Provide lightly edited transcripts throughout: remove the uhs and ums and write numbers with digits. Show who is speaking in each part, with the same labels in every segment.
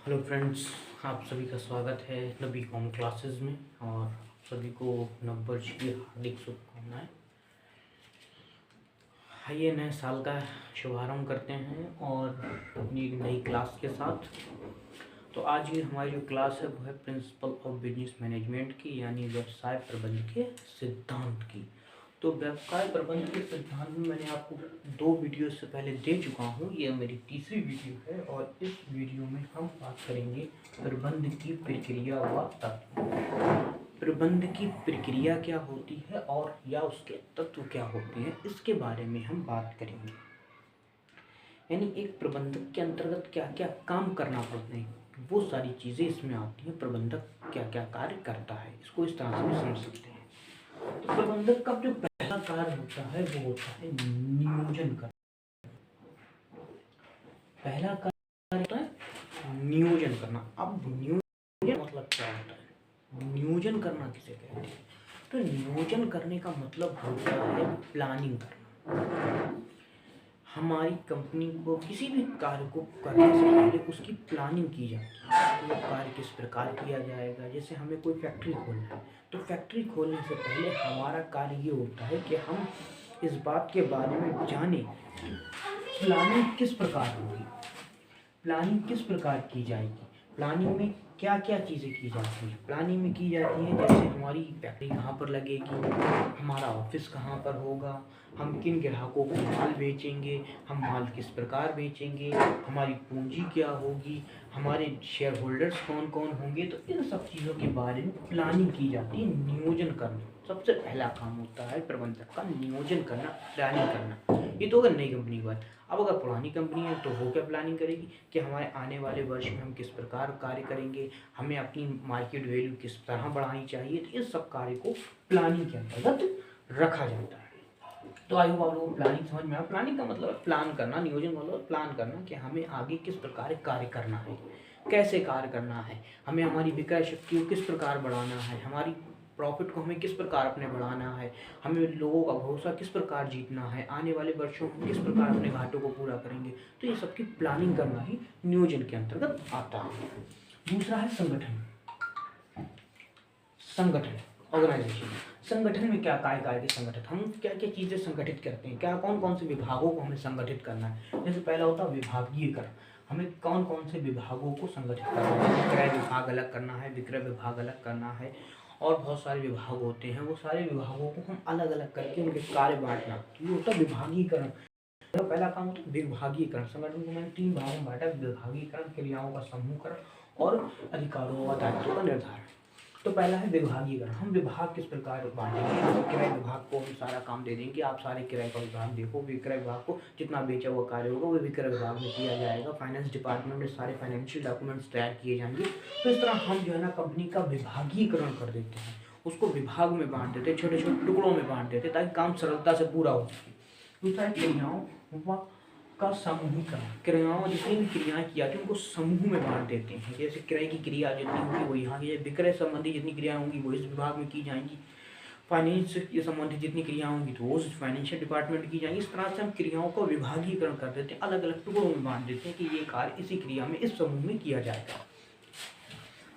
Speaker 1: Hello friends, आप सभी का स्वागत है नबी होम क्लासेस में। और आप सभी को नववर्ष की हार्दिक शुभकामनाएं। आइए नए साल का शुभारंभ करते हैं और अपनी एक नई क्लास के साथ। तो आज की हमारी जो क्लास है वो है प्रिंसिपल ऑफ बिजनेस मैनेजमेंट की, यानी व्यवसाय प्रबंधन के सिद्धांत की। तो व्यवसाय प्रबंधन के सिद्धांत में मैंने आपको 2 वीडियो से पहले दे चुका हूँ। ये मेरी तीसरी वीडियो है और इस वीडियो में हम बात करेंगे प्रबंध की प्रक्रिया व तत्व। प्रबंध की प्रक्रिया क्या होती है और या उसके तत्व क्या होते हैं, इसके बारे में हम बात करेंगे। यानी एक प्रबंधक के अंतर्गत क्या क्या काम करना पड़ते हैं, वो सारी चीज़ें इसमें आती हैं। प्रबंधक क्या क्या कार्य करता है, इसको इस तरह से भी समझ सकते हैं। तो प्रबंधक का जो पहला कार्य होता है वो होता है नियोजन करना। पहला कार्य होता है नियोजन करना। अब नियोजन मतलब क्या होता है, नियोजन करना किसे कहते हैं? तो नियोजन करने का मतलब होता है प्लानिंग करना। हमारी कंपनी को किसी भी कार्य को करने से पहले उसकी प्लानिंग की जाती है। तो वो कार्य किस प्रकार किया जाएगा। जैसे हमें कोई फैक्ट्री खोलना है, तो फैक्ट्री खोलने से पहले हमारा कार्य ये होता है कि हम इस बात के बारे में जाने प्लानिंग किस प्रकार होगी, प्लानिंग किस प्रकार की जाएगी, प्लानिंग में क्या क्या चीज़ें की जाती हैं। प्लानिंग में की जाती हैं जैसे हमारी फैक्ट्री कहाँ पर लगेगी, हमारा ऑफिस कहाँ पर होगा, हम किन ग्राहकों को माल बेचेंगे, हम माल किस प्रकार बेचेंगे, हमारी पूंजी क्या होगी, हमारे शेयर होल्डर्स कौन कौन होंगे। तो इन सब चीज़ों के बारे में प्लानिंग की जाती है। नियोजन करना सबसे पहला काम होता है प्रबंधक का, नियोजन करना, प्लानिंग करना। ये तो अगर नई कंपनी की बात। अब अगर पुरानी कंपनी है तो वो क्या प्लानिंग करेगी कि हमारे आने वाले वर्ष में हम किस प्रकार कार्य करेंगे, हमें अपनी मार्केट वैल्यू किस तरह बढ़ानी चाहिए। तो इस सब कार्य को प्लानिंग के अंतर्गत रखा जाता है। तो आई होप आप लोगों को प्लानिंग समझ में आया। प्लानिंग का मतलब प्लान करना, नियोजन मतलब प्लान करना कि हमें आगे किस प्रकार कार्य करना है, कैसे कार्य करना है, हमें हमारी विक्रय शक्ति को किस प्रकार बढ़ाना है, हमारी प्रॉफिट को हमें किस प्रकार अपने बढ़ाना है, हमें लोगों का भरोसा किस प्रकार जीतना है, आने वाले वर्षों में किस प्रकार अपने घाटों को पूरा करेंगे। तो ये सबकी प्लानिंग करना ही नियोजन के अंतर्गत आता है। दूसरा है संगठन। संगठन ऑर्गेनाइजेशन। संगठन में क्या काय के संगठन, हम क्या क्या चीज़ें संगठित करते हैं, क्या कौन कौन से विभागों को हमें संगठित करना है। जैसे पहला होता है विभागीयकरण, हमें कौन कौन से विभागों को संगठित करना है। क्रय विभाग अलग करना है, विक्रय विभाग अलग करना है, और बहुत सारे विभाग होते हैं। वो सारे विभागों को हम अलग अलग करके उनके कार्य बांटना, ये होता है विभागीकरण। तो पहला काम होता है विभागीकरण। संगठन को मैंने 3 भागों में बांटा, विभागीकरण, क्रियाओं का समूहकरण और अधिकारों व दायित्वों का निर्धारण। तो पहला है विभागीकरण। हम विभाग किस प्रकार बांटेंगे। किराए विभाग को हम सारा काम दे देंगे, आप सारे किराए का विभाग देखो। विक्रय विभाग को जितना बेचा हुआ कार्य होगा वो विक्रय विभाग में किया जाएगा। फाइनेंस डिपार्टमेंट में सारे फाइनेंशियल डॉक्यूमेंट्स तैयार किए जाएंगे। तो इस तरह हम जो है ना कंपनी का विभागीकरण कर देते हैं, उसको विभाग में बांट देते हैं, छोटे छोटे टुकड़ों में बांट देते हैं ताकि काम सरलता से पूरा हो सके। दूसरा है क्रियाओं का समूहीकरण। क्रियाओं जितनी भी क्रियाएं की जाती हैं उनको समूह में बांट देते हैं। जैसे क्रय की क्रिया जितनी होगी वो यहाँ की, विक्रय संबंधी जितनी क्रियाएं होंगी वो इस विभाग में की जाएंगी, फाइनेंस के संबंधित जितनी क्रियाएं होंगी तो वो फाइनेंशियल डिपार्टमेंट की जाएंगी। इस तरह से हम क्रियाओं का विभागीकरण कर देते हैं, अलग अलग टुकड़ों में बांट देते हैं कि ये कार्य इसी क्रिया में इस समूह में किया जाएगा।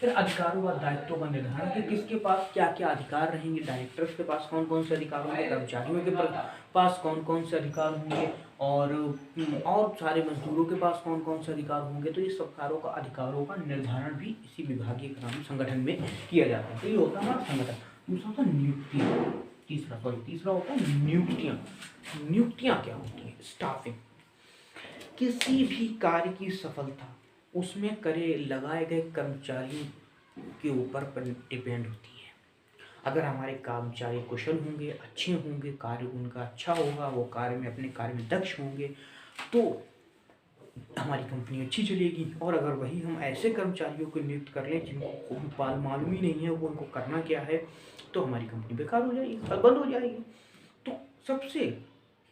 Speaker 1: फिर अधिकारों व दायित्वों का निर्धारण कि किसके पास क्या क्या अधिकार रहेंगे, डायरेक्टर्स के पास कौन कौन से अधिकार होंगे, कर्मचारियों के पास कौन कौन से अधिकार होंगे, और सारे मजदूरों के पास कौन कौन से अधिकार होंगे। तो ये सब अधिकारों का निर्धारण भी इसी विभागीय संगठन में किया जाता है। तो ये होता है हमारा संगठन। दूसरा होता है नियुक्ति। तीसरा होता है नियुक्तियाँ। नियुक्तियाँ क्या होती हैं? स्टाफिंग। किसी भी कार्य की सफलता उसमें लगाए गए कर्मचारियों के ऊपर डिपेंड होती है। अगर हमारे कर्मचारी कुशल होंगे, अच्छे होंगे, कार्य उनका अच्छा होगा, वो अपने कार्य में दक्ष होंगे, तो हमारी कंपनी अच्छी चलेगी। और अगर वही हम ऐसे कर्मचारियों को नियुक्त कर लें जिनको मालूम ही नहीं है वो उनको करना क्या है, तो हमारी कंपनी बेकार हो जाएगी, बंद हो जाएगी। तो सबसे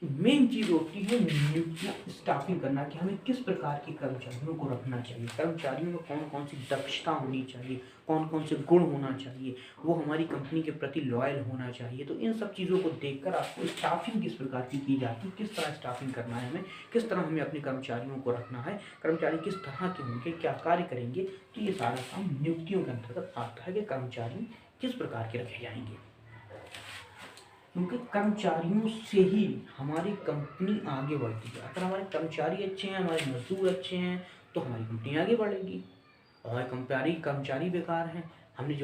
Speaker 1: मेन चीज़ होती है नियुक्ति स्टाफिंग करना, कि हमें किस प्रकार के कर्मचारियों को रखना चाहिए, कर्मचारियों में कौन कौन सी दक्षता होनी चाहिए, कौन कौन से गुण होना चाहिए, वो हमारी कंपनी के प्रति लॉयल होना चाहिए। तो इन सब चीज़ों को देखकर आपको स्टाफिंग किस प्रकार की जाती है, किस तरह स्टाफिंग करना है हमें, किस तरह हमें अपने कर्मचारियों को रखना है, कर्मचारी किस तरह के होंगे, क्या कार्य करेंगे, तो ये सारा काम नियुक्तियों के अंतर्गत आता है कि कर्मचारी किस प्रकार के रखे जाएंगे। क्योंकि कर्मचारियों से ही हमारी कंपनी आगे बढ़ती है। अगर हमारे कर्मचारी अच्छे हैं, हमारे मजदूर अच्छे हैं, तो हमारी कंपनी आगे बढ़ेगी। हमारे कर्मचारी बेकार हैं, हमने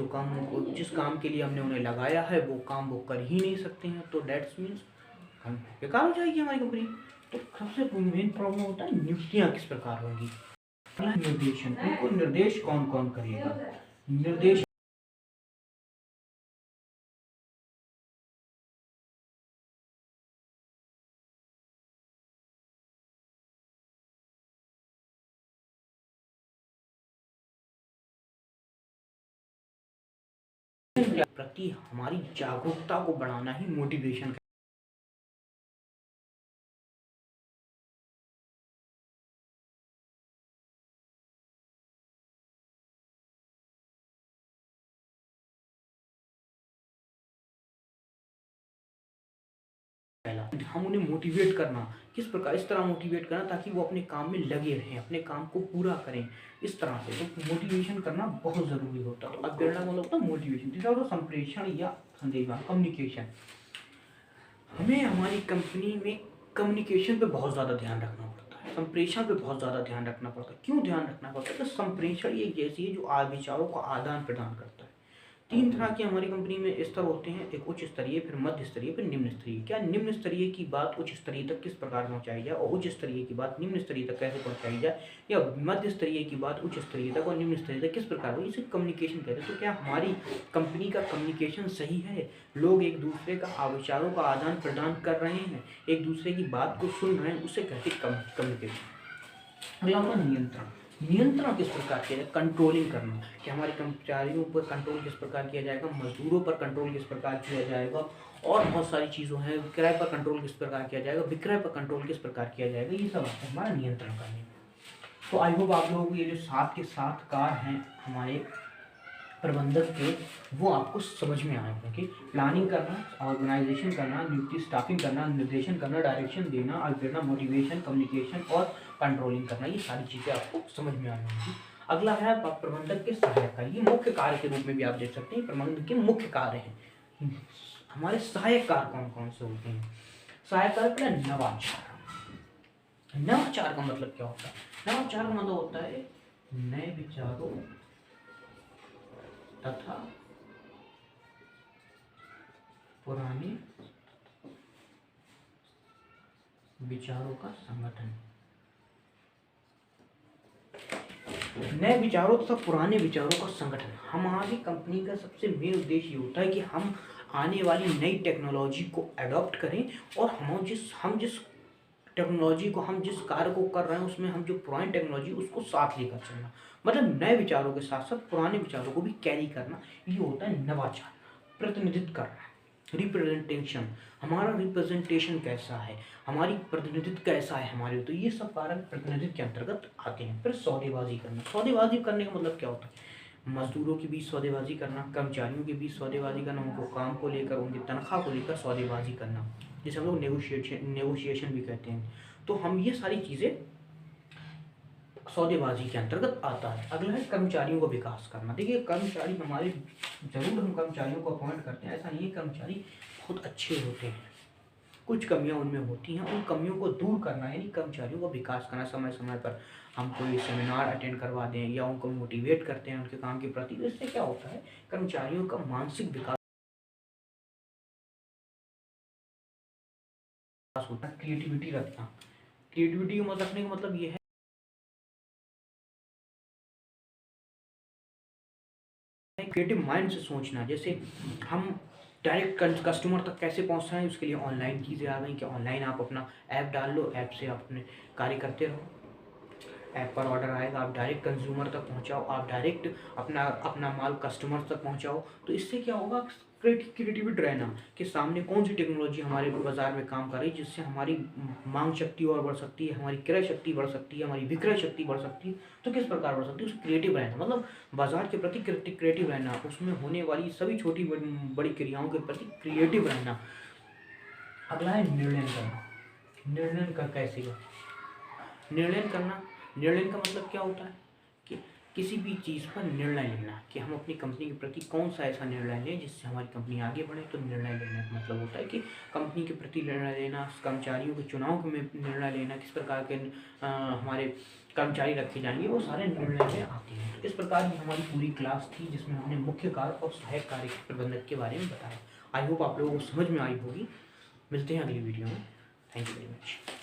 Speaker 1: जिस काम के लिए हमने उन्हें लगाया है वो काम वो कर ही नहीं सकते हैं, तो डेट्स मीन्स हम बेकार हो जाएगी हमारी कंपनी। तो सबसे मेन प्रॉब्लम होता है नियुक्तियाँ किस प्रकार होंगी। निर्देशन, उनको निर्देश कौन कौन करेगा, निर्देश प्रति हमारी जागरूकता को बढ़ाना ही मोटिवेशन पहला। हम उन्हें मोटिवेट करना, किस प्रकार, इस तरह मोटिवेट करना ताकि वो अपने काम में लगे रहें, अपने काम को पूरा करें, इस तरह से। तो मोटिवेशन करना बहुत ज़रूरी होता है। तो अब प्रेरणा मतलब होता है मोटिवेशन, तीसरा होता है संप्रेषण या संदेश, कम्युनिकेशन। हमें हमारी कंपनी में कम्युनिकेशन पे बहुत ज़्यादा ध्यान रखना पड़ता है, संप्रेषण पे बहुत ज़्यादा ध्यान रखना पड़ता है। क्यों ध्यान रखना पड़ता है? तो संप्रेषण ये जैसी है जो विचारों का आदान प्रदान करता है। 3 तरह की हमारी कंपनी में स्तर होते हैं, एक उच्च स्तरीय, फिर मध्य स्तरीय, फिर निम्न स्तरीय। क्या निम्न स्तरीय की बात उच्च स्तरीय तक किस प्रकार पहुंचाई जाए और उच्च स्तरीय की बात निम्न स्तरीय तक कैसे पहुंचाई जाए, या मध्य स्तरीय की बात उच्च स्तरीय तक और निम्न स्तरीय तक किस प्रकार हो, इसे कम्युनिकेशन कहते हैं। तो क्या हमारी कंपनी का कम्युनिकेशन सही है, लोग एक दूसरे का विचारों का आदान प्रदान कर रहे हैं, एक दूसरे की बात को सुन रहे हैं, उसे कहते हैं कम्युनिकेशन। अगला होगा नियंत्रण। नियंत्रण किस प्रकार किया जाए, कंट्रोलिंग करना, कि हमारे कर्मचारियों पर कंट्रोल किस प्रकार किया जाएगा, मजदूरों पर कंट्रोल किस प्रकार किया जाएगा, और बहुत सारी चीज़ों हैं, किराए पर कंट्रोल किस प्रकार किया जाएगा, विक्रय पर कंट्रोल किस प्रकार किया जाएगा, ये सब आता है हमारा नियंत्रण करने में। तो आई होप आप लोगों को ये जो 7 के 7 कार्य हैं हमारे प्रबंधक के, वो आपको समझ में आए होंगे। प्लानिंग करना, ऑर्गेनाइजेशन करना, नियुक्ति स्टाफिंग करना, निर्देशन करना, डायरेक्शन देना, अल्टरना, मोटिवेशन, कम्युनिकेशन और कंट्रोलिंग करना, ये सारी चीज़ें आपको समझ में आई होंगी। अगला है प्रबंधक के सहायक कार्य। ये मुख्य कार्य के रूप में भी आप देख सकते हैं, प्रबंधक के मुख्य कार्य हैं। हमारे सहायक कार्य कौन कौन से होते हैं? सहायक कार्य पहला नवाचार। नवाचार का मतलब क्या होता है? नवाचार का मतलब होता है नए विचारों तथा पुराने विचारों का संगठन। नए विचारों तथा पुराने विचारों का संगठन। हमारी कंपनी का सबसे मेन उद्देश्य ये होता है कि हम आने वाली नई टेक्नोलॉजी को अडॉप्ट करें, और हम जिस टेक्नोलॉजी को, हम जिस कार्य को कर रहे हैं उसमें हम जो पुरानी टेक्नोलॉजी उसको साथ लेकर चलना, मतलब नए विचारों के साथ साथ पुराने विचारों को भी कैरी करना, ये होता है नवाचार। प्रतिनिधित्व करना, रिप्रेजेंटेशन, हमारा रिप्रेजेंटेशन कैसा है, हमारी प्रतिनिधित्व कैसा है हमारे, तो ये सब कारण प्रतिनिधित्व के अंतर्गत आते हैं। फिर सौदेबाजी करना। सौदेबाजी करने का मतलब क्या होता है? मजदूरों के बीच सौदेबाजी करना, कर्मचारियों के बीच सौदेबाजी करना, उनको काम को लेकर, उनकी तनख्वाह को लेकर सौदेबाजी करना, जिसे हम लोग नेगोशिएशन भी कहते हैं। तो हम ये सारी चीज़ें सौदेबाजी के अंतर्गत आता है। अगला है कर्मचारियों का विकास करना। देखिए कर्मचारी हमारे, जरूर हम कर्मचारियों को अपॉइंट करते हैं, ऐसा नहीं है, कर्मचारी बहुत अच्छे होते हैं, कुछ कमियां उनमें होती हैं, उन कमियों को दूर करना, यानी कर्मचारियों का विकास करना। समय समय पर हम कोई सेमिनार अटेंड करवा दें या उनको मोटिवेट करते हैं उनके काम के प्रति। इससे क्या होता है, कर्मचारियों का मानसिक विकास होता है। क्रिएटिविटी रखना। क्रिएटिविटी रखने का मतलब ये है क्रिएटिव माइंड से सोचना। जैसे हम डायरेक्ट कस्टमर तक कैसे पहुंचना है, उसके लिए ऑनलाइन चीज़ें आ गई कि ऑनलाइन आप अपना ऐप डाल लो, ऐप से आप अपने कार्य करते रहो। ऐप पर ऑर्डर आएगा, आप डायरेक्ट कंज्यूमर तक पहुंचाओ, आप डायरेक्ट अपना अपना माल कस्टमर तक पहुंचाओ। तो इससे क्या होगा, क्रिएटिविटी रहना कि सामने कौन सी टेक्नोलॉजी हमारे बाज़ार में काम कर रही है, जिससे हमारी मांग शक्ति और बढ़ सकती है, हमारी क्रय शक्ति बढ़ सकती है, हमारी विक्रय शक्ति बढ़ सकती है। तो किस प्रकार बढ़ सकती है, उसमें क्रिएटिव रहना, मतलब बाजार के प्रति क्रिएटिव रहना, उसमें होने वाली सभी छोटी बड़ी क्रियाओं के प्रति क्रिएटिव रहना। अगला है निर्णय करना। निर्णय का कैसे हो, निर्णय करना, निर्णय का मतलब क्या होता है कि किसी भी चीज़ पर निर्णय लेना कि हम अपनी कंपनी के प्रति कौन सा ऐसा निर्णय लें जिससे हमारी कंपनी आगे बढ़े। तो निर्णय लेने का मतलब होता है कि कंपनी के प्रति निर्णय लेना, कर्मचारियों के चुनाव में निर्णय लेना, किस प्रकार के हमारे कर्मचारी रखे जाएंगे, वो सारे निर्णय में आते हैं। तो इस प्रकार की हमारी पूरी क्लास थी जिसमें हमने मुख्य कार्य और सहायक कार्य प्रबंधक के बारे में बताया। आई होप आप लोगों को समझ में आई होगी। मिलते हैं अगली वीडियो में। Thank you very much.